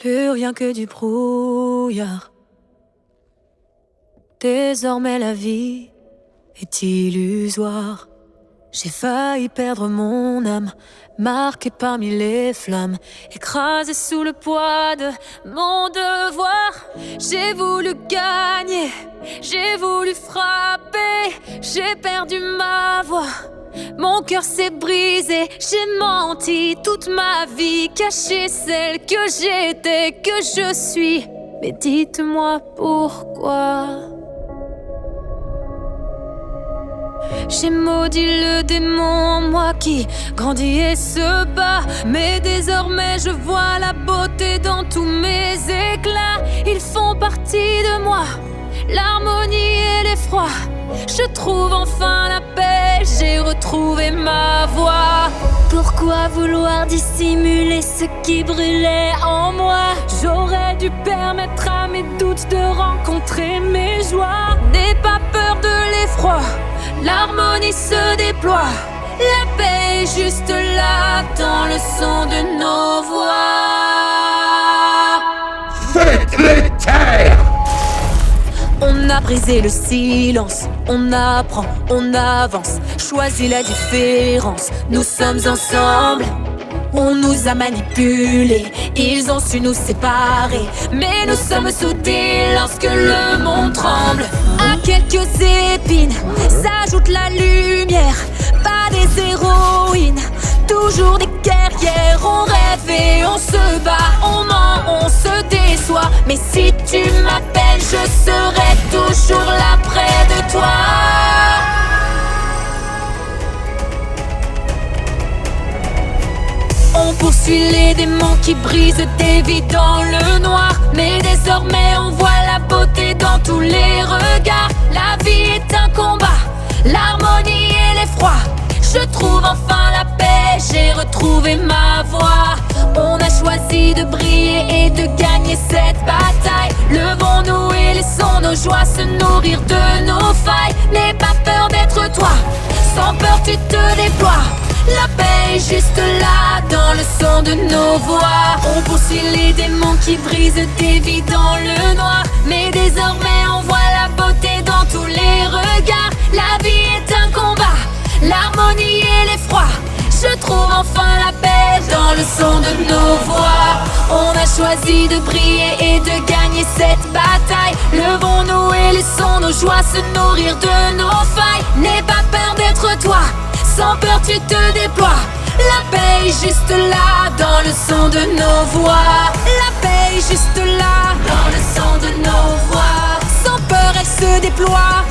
Plus rien que du brouillard. Désormais la vie est illusoire. J'ai failli perdre mon âme, marquée parmi les flammes, écrasée sous le poids de mon devoir. J'ai voulu gagner, j'ai voulu frapper, j'ai perdu ma voix. Mon cœur s'est brisé, j'ai menti toute ma vie, caché celle que j'étais, que je suis. Mais dites-moi pourquoi. J'ai maudit le démon en moi qui grandit et se bat. Mais désormais je vois la beauté dans tous mes éclats. Ils font partie de moi, l'harmonie et l'effroi. Je trouve enfin la paix, j'ai retrouvé ma voix. Pourquoi vouloir dissimuler ce qui brûlait en moi? J'aurais dû permettre à mes doutes de rencontrer mes joies. N'aie pas peur de l'effroi, l'harmonie se déploie. La paix est juste là dans le son de nos voix. Faites-les taire! On a brisé le silence, on apprend, on avance, choisit la différence, nous sommes ensemble. On nous a manipulés, ils ont su nous séparer, mais nous sommes soudés lorsque le monde tremble. À quelques épines s'ajoute la lumière, pas des héroïnes, toujours des guerrières. On rêve et on se bat, on ment, on se déçoit. Mais si tu m'appelles, je serai toujours là près de toi. On poursuit les démons qui brisent des vies dans le noir. Mais désormais on voit la beauté dans tous les regards. La vie est un combat, l'harmonie et l'effroi. Je trouve enfin la paix, j'ai retrouvé ma voix. On a choisi de briller et de gagner cette bataille. Levons-nous et laissons nos joies se nourrir de nos failles. N'aie pas peur d'être toi, sans peur tu te déploies. La paix est juste là dans le son de nos voix. On poursuit les démons qui brisent des vies dans le noir. Mais désormais on voit la beauté dans tous les regards. La vie est un combat, l'harmonie et l'effroi. Je trouve enfin la paix dans le son de nos voix. On a choisi de briller et de gagner cette bataille. Levons-nous et laissons nos joies se nourrir de nos failles. N'aie pas peur d'être toi, sans peur tu te déploies. La paix est juste là dans le son de nos voix. La paix est juste là dans le son de nos voix. Sans peur elle se déploie.